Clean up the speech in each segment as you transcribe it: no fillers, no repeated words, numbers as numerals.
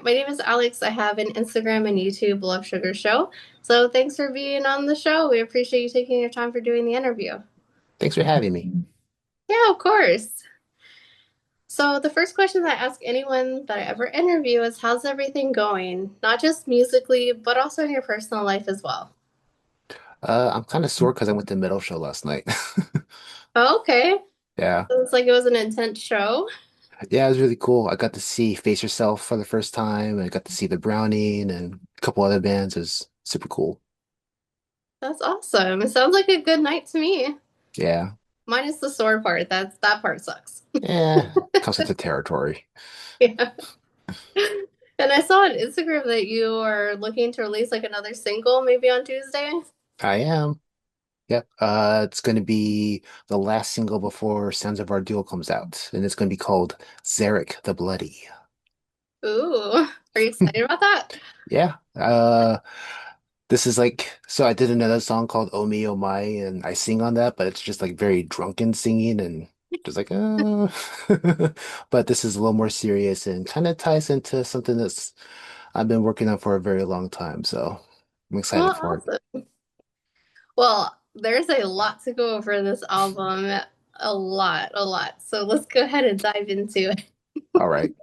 my name is Alex. I have an Instagram and YouTube Love Sugar Show. So thanks for being on the show. We appreciate you taking your time for doing the interview. Thanks for having me. Yeah, of course. So the first question I ask anyone that I ever interview is how's everything going? Not just musically, but also in your personal life as well. I'm kind of sore because I went to metal show last night. Oh, okay. Yeah. Looks like it was an intense show. Yeah, it was really cool. I got to see Face Yourself for the first time. I got to see the Browning and a couple other bands. It was super cool. That's awesome. It sounds like a good night to me. Yeah. Minus the sore part. That part sucks. Yeah. Comes with the territory. Yeah. And I saw on Instagram that you are looking to release like another single maybe on Tuesday. I am. Yep. It's going to be the last single before Sounds of Ardul comes out, and it's going to be called Zarek the Bloody. Ooh, are you excited about that? Yeah. This is like, so I did another song called Oh Me Oh My, and I sing on that, but it's just like very drunken singing and just like, but this is a little more serious and kind of ties into something that's I've been working on for a very long time. So I'm Well, excited for it. awesome. Well, there's a lot to go over this album. A lot, a lot. So let's go ahead and dive into it. All right.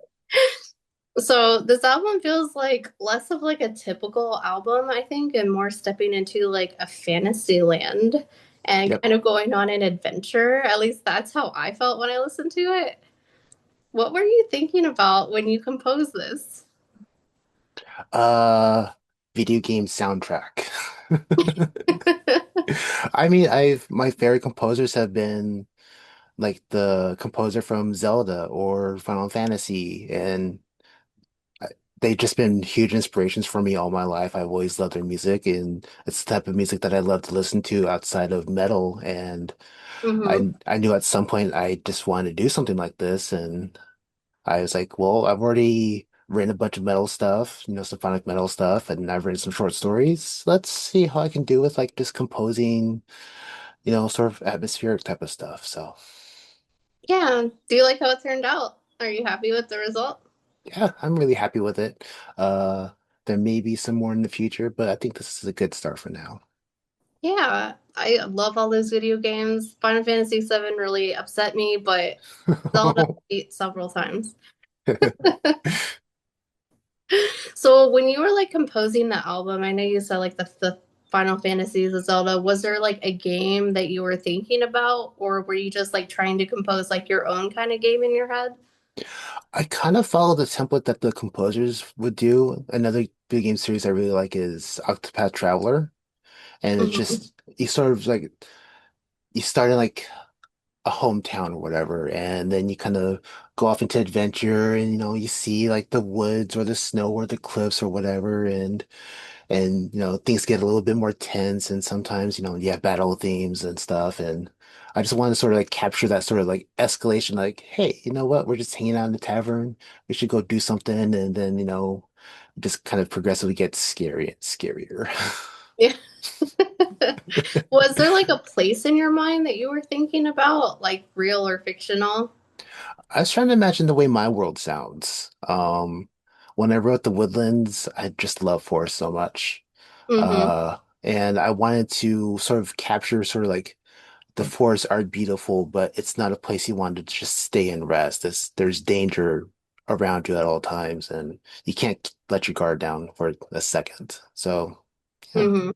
So this album feels like less of like a typical album, I think, and more stepping into like a fantasy land and Yep. kind of going on an adventure. At least that's how I felt when I listened to it. What were you thinking about when you composed this? Uh, Video game soundtrack. I mean, I've my favorite composers have been like the composer from Zelda or Final Fantasy, and I- they've just been huge inspirations for me all my life. I've always loved their music, and it's the type of music that I love to listen to outside of metal. And Hmm. I knew at some point I just wanted to do something like this, and I was like, well, I've already written a bunch of metal stuff, symphonic metal stuff, and I've written some short stories. Let's see how I can do with like just composing, sort of atmospheric type of stuff. So. Yeah. Do you like how it turned out? Are you happy with the result? Yeah, I'm really happy with it. Uh, there may be some more in the future, but I think this is a good start for now. Yeah. I love all those video games. Final Fantasy VII really upset me, but Zelda beat several times. So when you were like composing the album, I know you said like the Final Fantasies, the Zelda, was there like a game that you were thinking about, or were you just like trying to compose like your own kind of game in your head? I kind of follow the template that the composers would do. Another video game series I really like is Octopath Traveler, and it's Hmm. just you sort of like you start in like a hometown or whatever, and then you kind of go off into adventure, and you see like the woods or the snow or the cliffs or whatever, and things get a little bit more tense and sometimes you have battle themes and stuff, and I just want to sort of like capture that sort of like escalation, like, hey, you know what, we're just hanging out in the tavern, we should go do something, and then just kind of progressively get scary and scarier. Yeah. Was there like a place in your mind that you were thinking about, like real or fictional? I was trying to imagine the way my world sounds. When I wrote The Woodlands, I just love forest so much. Hmm. And I wanted to sort of capture sort of like the forests are beautiful, but it's not a place you want to just stay and rest. There's danger around you at all times, and you can't let your guard down for a second. So, yeah. Hmm.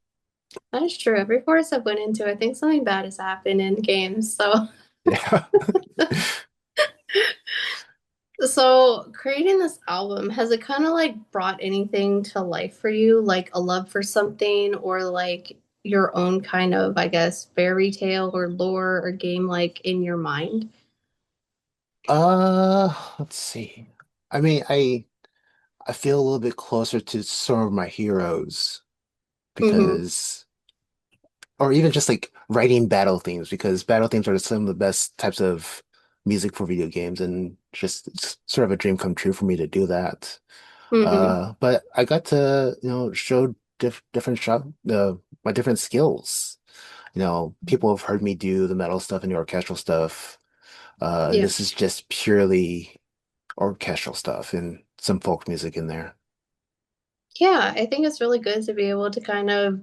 That is true. Every forest I've went into, I think something bad has happened in games. So Yeah. So, creating this album, has it kind of like brought anything to life for you, like a love for something or like your own kind of, I guess, fairy tale or lore or game like in your mind? Let's see. I mean, I feel a little bit closer to some of my heroes Hmm. because, or even just like writing battle themes, because battle themes are some of the best types of music for video games, and just it's sort of a dream come true for me to do that. Hmm. But I got to, show different shop my different skills. People have heard me do the metal stuff and the orchestral stuff. Yeah. This is just purely orchestral stuff, and some folk music in there. Yeah, I think it's really good to be able to kind of,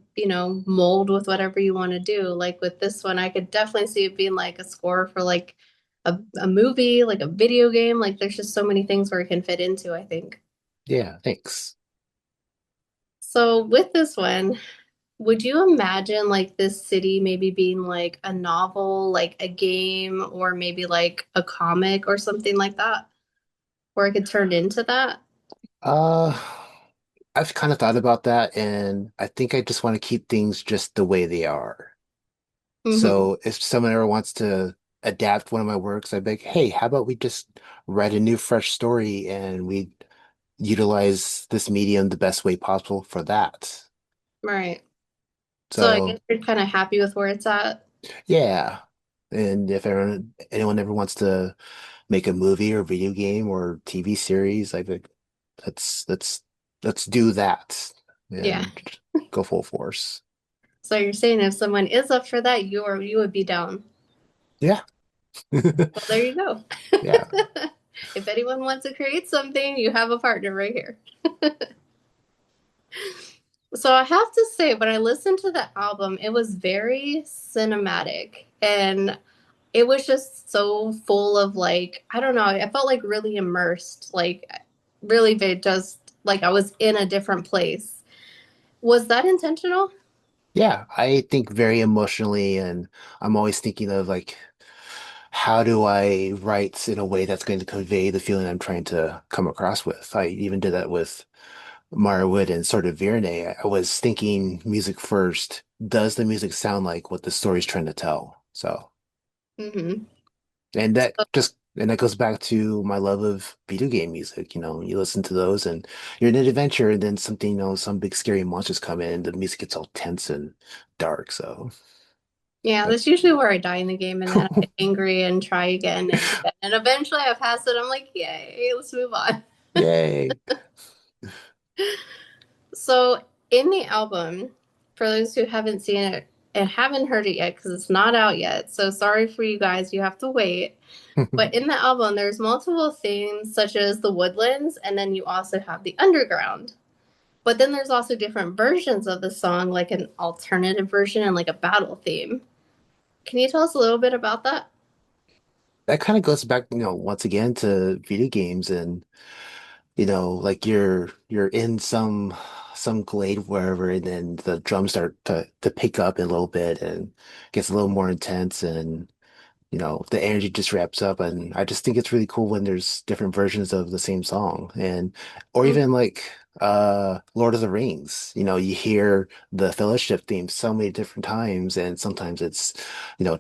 mold with whatever you want to do. Like with this one, I could definitely see it being like a score for like a movie, like a video game. Like there's just so many things where it can fit into, I think. Yeah, thanks. So with this one, would you imagine like this city maybe being like a novel, like a game, or maybe like a comic or something like that, where it could turn into that? Uh, I've kind of thought about that, and I think I just want to keep things just the way they are. Hmm. So if someone ever wants to adapt one of my works, I'd be like, hey, how about we just write a new, fresh story and we utilize this medium the best way possible for that. Right. So I guess So you're kind of happy with where it's at. yeah. And if anyone ever wants to make a movie or video game or TV series, I'd be like, let's let's let's do that Yeah. and go full force. So you're saying if someone is up for that, you would be down. Yeah. Well, there you go. Yeah. If anyone wants to create something, you have a partner right here. So I have to say, when I listened to the album, it was very cinematic and it was just so full of like, I don't know, I felt like really immersed, like really big, just like I was in a different place. Was that intentional? Yeah, I think very emotionally, and I'm always thinking of like, how do I write in a way that's going to convey the feeling I'm trying to come across with? I even did that with Marwood and sort of Vierney. I was thinking music first. Does the music sound like what the story's trying to tell? So, Hmm. and that goes back to my love of video game music. You listen to those and you're in an adventure, and then something, some big scary monsters come in, and the music gets all tense and dark. So Yeah, that, that's usually where I die in the game, and then I get angry and try again and again. And eventually I pass it. I'm like, yay, let's move on. yay. So, in the album, for those who haven't seen it and haven't heard it yet, because it's not out yet, so sorry for you guys, you have to wait. But in the album, there's multiple themes, such as the woodlands, and then you also have the underground. But then there's also different versions of the song, like an alternative version and like a battle theme. Can you tell us a little bit about that? That kind of goes back, once again to video games, and like you're in some glade wherever, and then the drums start to pick up a little bit and gets a little more intense, and the energy just wraps up. And I just think it's really cool when there's different versions of the same song, and or Mm, even like Lord of the Rings. You hear the Fellowship theme so many different times, and sometimes it's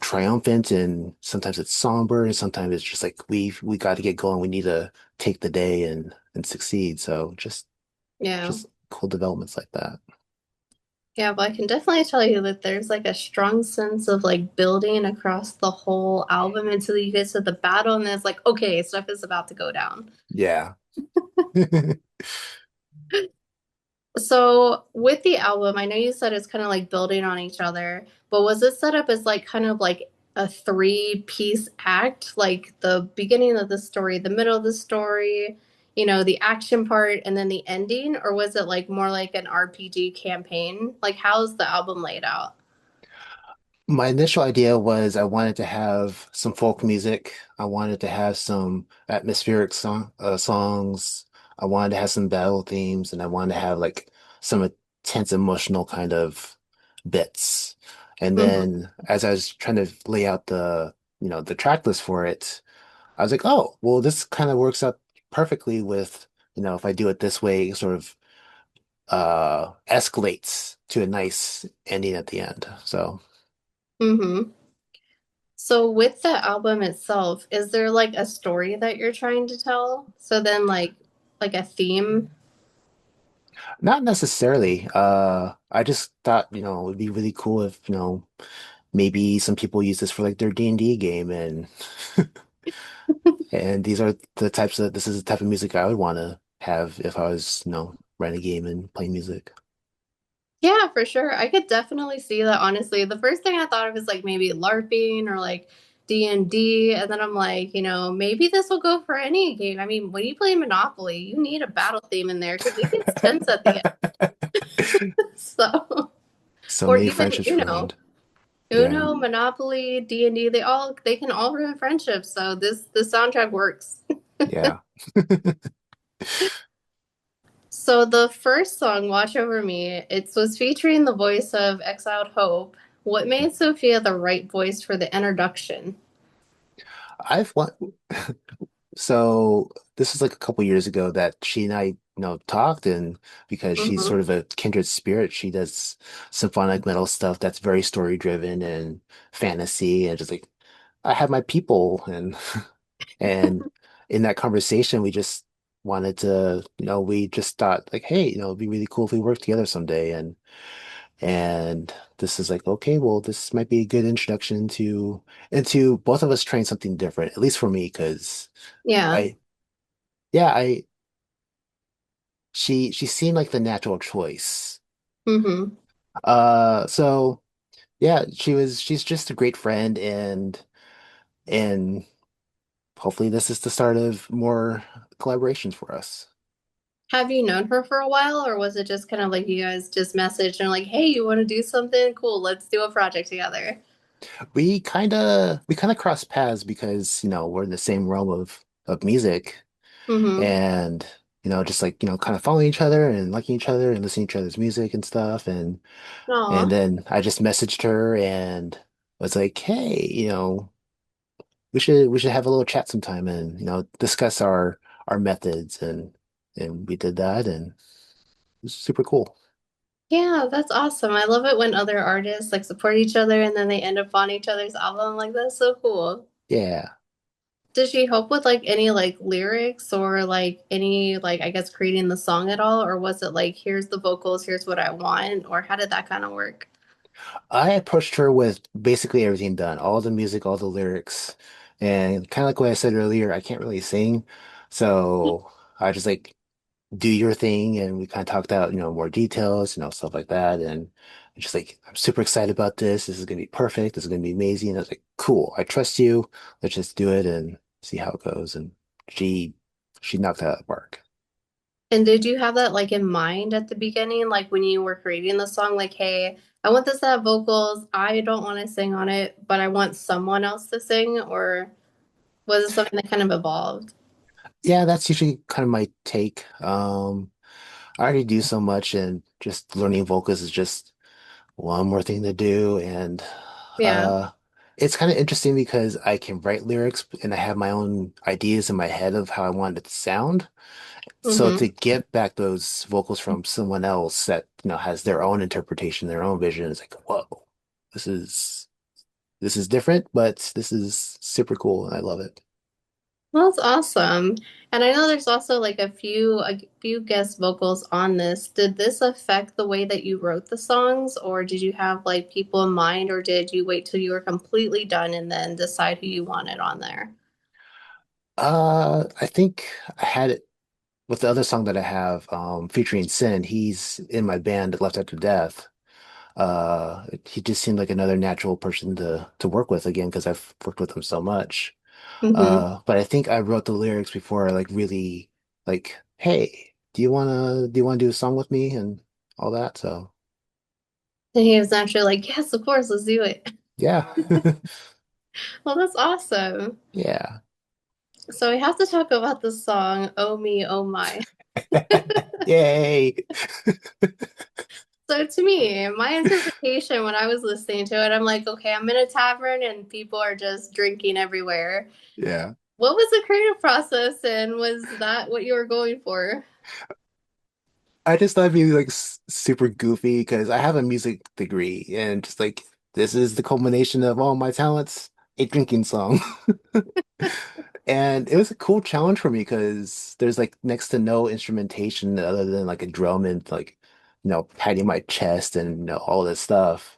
triumphant, and sometimes it's somber, and sometimes it's just like we got to get going, we need to take the day and succeed. So yeah. just cool developments like that. Yeah, but I can definitely tell you that there's like a strong sense of like building across the whole album until you get to the battle, and then it's like, okay, stuff is about to go down. Yeah. So with the album, I know you said it's kind of like building on each other, but was it set up as like kind of like a three-piece act, like the beginning of the story, the middle of the story, the action part, and then the ending? Or was it like more like an RPG campaign? Like how's the album laid out? My initial idea was I wanted to have some folk music. I wanted to have some atmospheric songs. I wanted to have some battle themes, and I wanted to have like some intense emotional kind of bits. And Hmm. then as I was trying to lay out the track list for it, I was like, oh, well, this kind of works out perfectly with, if I do it this way, it sort of escalates to a nice ending at the end. So Hmm. So with the album itself, is there like a story that you're trying to tell? So then like a theme? not necessarily. I just thought, it would be really cool if, maybe some people use this for like their D&D game, and this is the type of music I would want to have if I was, writing a game and playing music. Yeah, for sure. I could definitely see that, honestly. The first thing I thought of is like maybe LARPing or like D&D, and then I'm like, maybe this will go for any game. I mean, when you play Monopoly, you need a battle theme in there because it gets tense at the end. So, So or many even, friendships ruined. Yeah, Uno, Monopoly, D&D, they can all ruin friendships. So this soundtrack works. yeah. So the first song, Watch Over Me, it was featuring the voice of Exiled Hope. What made Sophia the right voice for the introduction? I've won. So this was like a couple years ago that she and I, talked, and because she's Hmm. sort of a kindred spirit, she does symphonic metal stuff that's very story driven and fantasy, and just like I have my people, and in that conversation, we just wanted to, we just thought like, hey, it'd be really cool if we worked together someday, and this is like, okay, well, this might be a good introduction to into both of us trying something different, at least for me, because Yeah. I, yeah, she seemed like the natural choice. Hmm. So yeah, she's just a great friend, and hopefully this is the start of more collaborations for us. Have you known her for a while, or was it just kind of like you guys just messaged and like, hey, you want to do something? Cool, let's do a project together. We kind of cross paths because, we're in the same realm of music, Hmm. and just like, kind of following each other and liking each other and listening to each other's music and stuff, and Aw. then I just messaged her and was like, hey, we should have a little chat sometime and discuss our methods, and we did that, and it was super cool. Yeah, that's awesome. I love it when other artists like support each other and then they end up on each other's album. Like, that's so cool. Yeah. Did she help with like any like lyrics or like any like I guess creating the song at all? Or was it like here's the vocals, here's what I want? Or how did that kind of work? I approached her with basically everything done, all the music, all the lyrics, and kind of like what I said earlier, I can't really sing, so I just like do your thing, and we kind of talked out, more details, stuff like that, and just like I'm super excited about this. This is gonna be perfect. This is gonna be amazing. And I was like, cool. I trust you. Let's just do it and see how it goes. And she she knocked it out of the park. And did you have that like in mind at the beginning, like when you were creating the song, like, hey, I want this to have vocals. I don't want to sing on it, but I want someone else to sing, or was it something that kind of evolved? Yeah, that's usually kind of my take. I already do so much, and just learning vocals is just one more thing to do. And Yeah. uh, it's kind of interesting because I can write lyrics and I have my own ideas in my head of how I want it to sound. So Mm-hmm. to get back those vocals from someone else that, has their own interpretation, their own vision, it's like, whoa, this is this is different, but this is super cool and I love it. Well, that's awesome. And I know there's also like a few guest vocals on this. Did this affect the way that you wrote the songs, or did you have like people in mind, or did you wait till you were completely done and then decide who you wanted on there? I think I had it with the other song that I have, featuring Sin. He's in my band Left After Death. He just seemed like another natural person to work with again because I've worked with him so much. Mm-hmm. But I think I wrote the lyrics before I like really like, hey, do you wanna do a song with me and all that? So And he was naturally like, yes, of course, let's do it. yeah. Well, that's awesome. Yeah. So we have to talk about the song "Oh Me, Oh My." Yay. So to me, my interpretation when I was listening to it, I'm like, okay, I'm in a tavern and people are just drinking everywhere. Yeah. What was the creative process, and was that what you were going for? I just thought it'd be like super goofy because I have a music degree and just like this is the culmination of all my talents, a drinking song. And it was a cool challenge for me because there's like next to no instrumentation other than like a drum and like, patting my chest and all this stuff.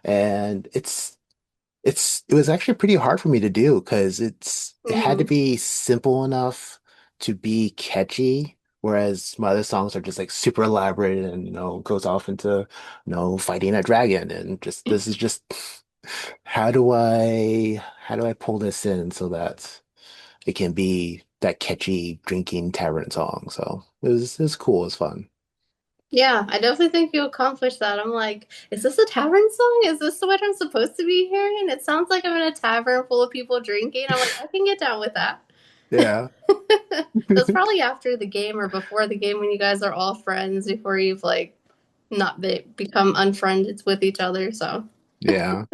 And it was actually pretty hard for me to do because it had to Hmm. be simple enough to be catchy, whereas my other songs are just like super elaborate and goes off into fighting a dragon and just this is just how do I pull this in so that it can be that catchy drinking tavern song? So it was cool, it was fun. Yeah, I definitely think you accomplished that. I'm like, is this a tavern song? Is this what I'm supposed to be hearing? It sounds like I'm in a tavern full of people drinking. I'm like, I can get down with that. Yeah. That's probably after the game or before the game when you guys are all friends before you've like not become unfriended with each other. Yeah.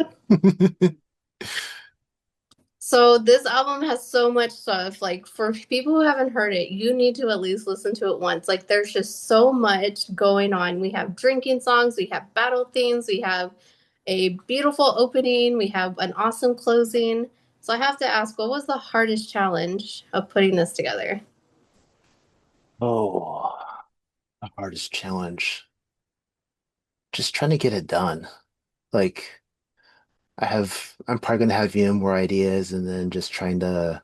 So this album has so much stuff. Like for people who haven't heard it, you need to at least listen to it once. Like there's just so much going on. We have drinking songs, we have battle themes, we have a beautiful opening, we have an awesome closing. So I have to ask, what was the hardest challenge of putting this together? Oh, the hardest challenge. Just trying to get it done. Like I'm probably gonna have more ideas and then just trying to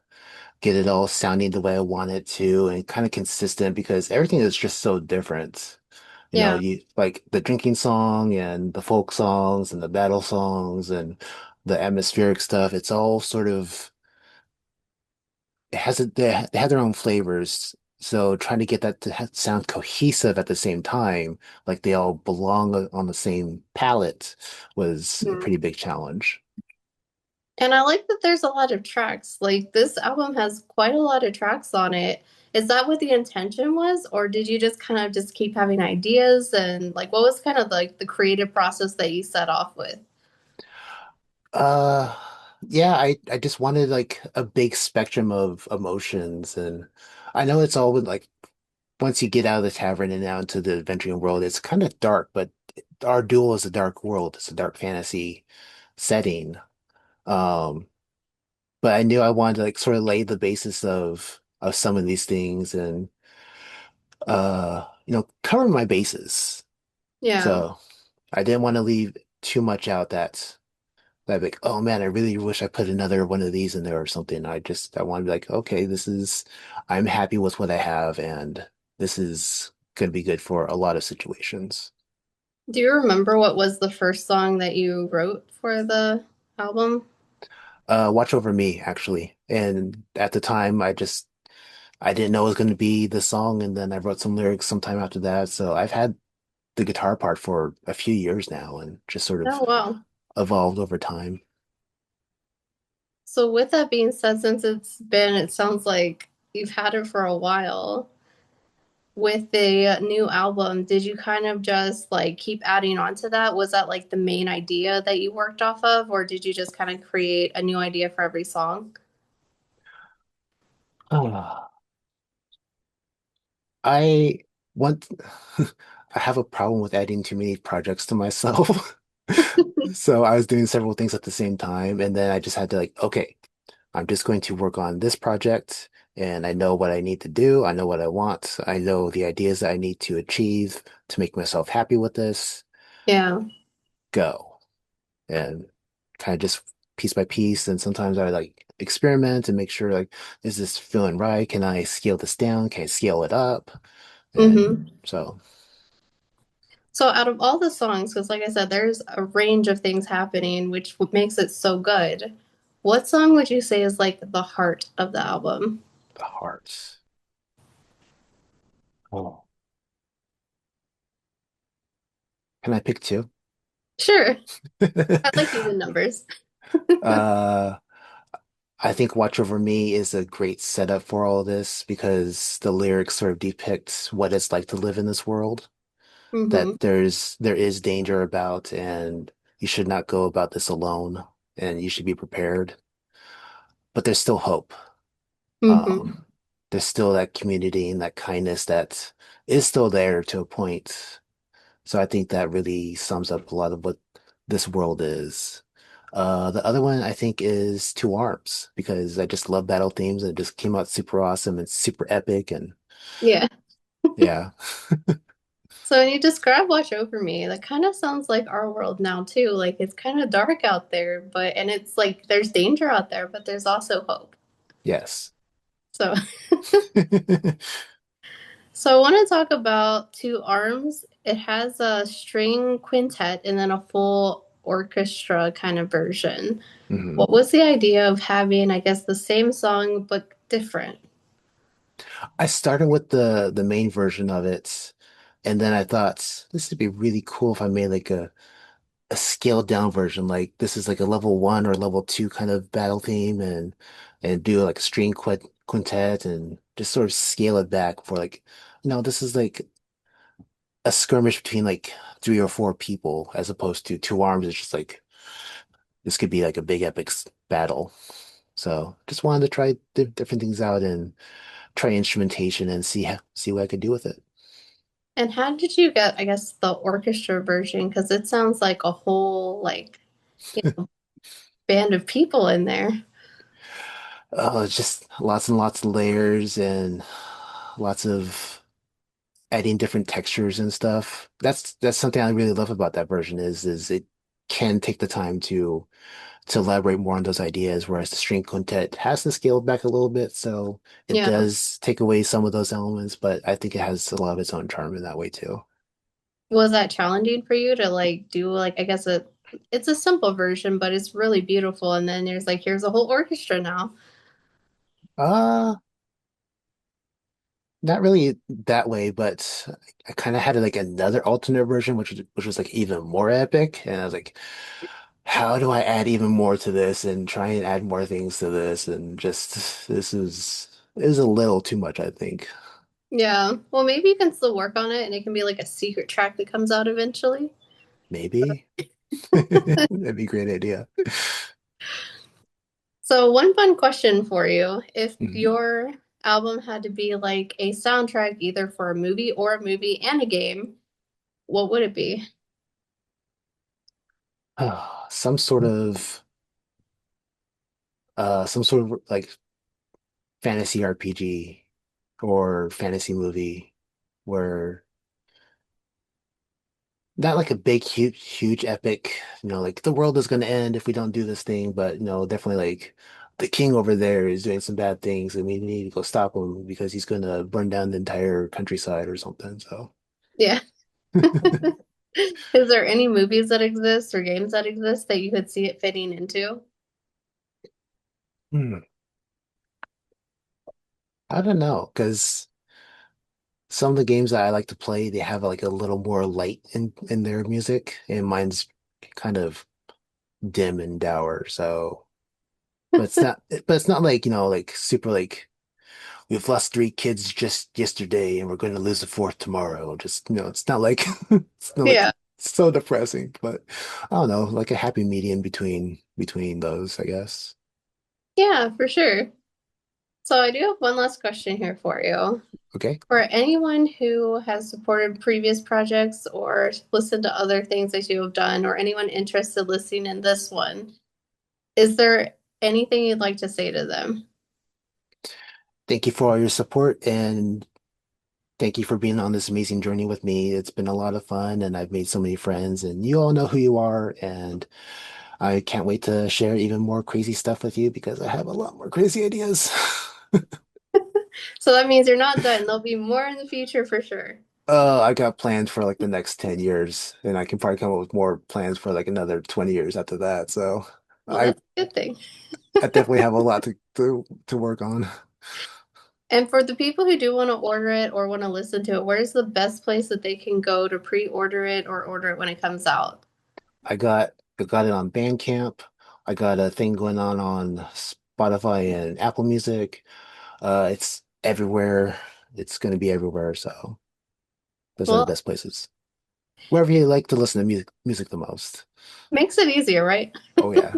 get it all sounding the way I want it to and kind of consistent because everything is just so different. Yeah. You like the drinking song and the folk songs and the battle songs and the atmospheric stuff. It's all sort of they have their own flavors. So trying to get that to sound cohesive at the same time, like they all belong on the same palette, was a pretty big challenge. And I like that there's a lot of tracks. Like this album has quite a lot of tracks on it. Is that what the intention was, or did you just kind of just keep having ideas and like what was kind of like the creative process that you set off with? Uh, yeah, I just wanted like a big spectrum of emotions, and I know it's all with like once you get out of the tavern and out into the adventuring world, it's kind of dark, but Ardul is a dark world. It's a dark fantasy setting. Um, but I knew I wanted to like sort of lay the basis of some of these things and cover my bases. Yeah. So I didn't want to leave too much out that like, oh man, I really wish I put another one of these in there or something. I want to be like, okay, I'm happy with what I have, and this is going to be good for a lot of situations. Do you remember what was the first song that you wrote for the album? Watch Over Me, actually. And at the time, I didn't know it was going to be the song, and then I wrote some lyrics sometime after that. So I've had the guitar part for a few years now, and just sort of Oh, wow. evolved over time. So with that being said, since it sounds like you've had it for a while. With the new album, did you kind of just like keep adding on to that? Was that like the main idea that you worked off of, or did you just kind of create a new idea for every song? I want I have a problem with adding too many projects to myself. So I was doing several things at the same time, and then I just had to like, okay, I'm just going to work on this project, and I know what I need to do. I know what I want. I know the ideas that I need to achieve to make myself happy with this. Yeah. Go. And kind of just piece by piece. And sometimes I like experiment and make sure like, is this feeling right? Can I scale this down? Can I scale it up? And Hmm. so, So out of all the songs, because like I said, there's a range of things happening, which makes it so good. What song would you say is like the heart of the album? the hearts. Oh. Can I pick two? Sure. I like even numbers. Uh, I think Watch Over Me is a great setup for all this because the lyrics sort of depict what it's like to live in this world, that Hmm. there is danger about, and you should not go about this alone, and you should be prepared. But there's still hope. Hmm. Um, there's still that community and that kindness that is still there to a point. So I think that really sums up a lot of what this world is. The other one I think is Two Arms because I just love battle themes and it just came out super awesome and super epic and Yeah. yeah. So when you describe Watch Over Me, that kind of sounds like our world now too. Like it's kind of dark out there, but and it's like there's danger out there, but there's also hope. Yes. So so I want to talk about Two Arms. It has a string quintet and then a full orchestra kind of version. Hmm. What was the idea of having, I guess, the same song but different? I started with the main version of it, and then I thought this would be really cool if I made like a scaled down version. Like this is like a level one or level two kind of battle theme, and do like a string quintet and just sort of scale it back for like, this is like a skirmish between like three or four people as opposed to two arms. It's just like this could be like a big epic battle. So just wanted to try different things out and try instrumentation and see what I could do with it. And how did you get, I guess, the orchestra version? Because it sounds like a whole band of people in there. Oh, it's just lots and lots of layers and lots of adding different textures and stuff. That's something I really love about that version is it can take the time to elaborate more on those ideas, whereas the string quintet has to scale back a little bit, so it Yeah. does take away some of those elements, but I think it has a lot of its own charm in that way too. Was that challenging for you to do I guess it's a simple version, but it's really beautiful. And then there's here's a whole orchestra now. Uh, Not really that way, but I kind of had like another alternate version, which was like even more epic, and I was like, how do I add even more to this and try and add more things to this, and just this is a little too much, I think. Yeah. Well, maybe you can still work on it and it can be like a secret track that comes out eventually. Maybe that'd be a great idea. So, one fun question for you. If Mhm. your album had to be like a soundtrack either for a movie or a movie and a game, what would it be? Some sort of like fantasy RPG or fantasy movie where not like a big, huge epic, like the world is going to end if we don't do this thing, but definitely like the king over there is doing some bad things and we need to go stop him because he's going to burn down the entire countryside or something. So, Yeah. Is there any movies that exist or games that exist that you could see it fitting into? hmm, I don't know, because some of the games that I like to play, they have like a little more light in their music, and mine's kind of dim and dour. So, but it's not like, like super like we've lost three kids just yesterday and we're going to lose the fourth tomorrow. Just, it's not like it's not like Yeah. so depressing, but I don't know, like a happy medium between those, I guess. Yeah, for sure. So I do have one last question here for you. Okay. For anyone who has supported previous projects or listened to other things that you have done, or anyone interested listening in this one, is there anything you'd like to say to them? Thank you for all your support and thank you for being on this amazing journey with me. It's been a lot of fun and I've made so many friends and you all know who you are and I can't wait to share even more crazy stuff with you because I have a lot more crazy ideas. So that means you're not done. There'll be more in the future for sure. I got plans for like the next 10 years, and I can probably come up with more plans for like another 20 years after that. So Well, I that's a good thing. I definitely have a lot to work on. And for the people who do want to order it or want to listen to it, where's the best place that they can go to pre-order it or order it when it comes out? I got it on Bandcamp. I got a thing going on Spotify and Apple Music. It's everywhere. It's going to be everywhere. So those are the Well, best places. Wherever you like to listen to music the most. makes it easier, right? Oh yeah.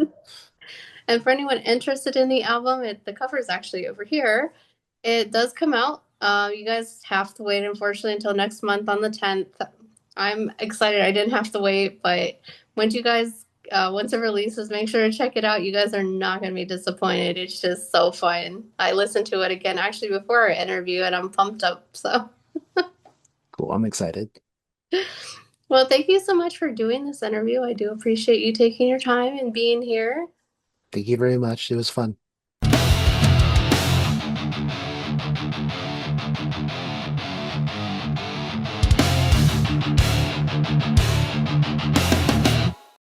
And for anyone interested in the album, the cover is actually over here. It does come out. You guys have to wait, unfortunately, until next month on the 10th. I'm excited. I didn't have to wait, but once it releases, make sure to check it out. You guys are not going to be disappointed. It's just so fun. I listened to it again actually before our interview, and I'm pumped up. So, Cool. I'm excited. well, thank you so much for doing this interview. I do appreciate you taking your time and being here. Thank you very much. It was fun.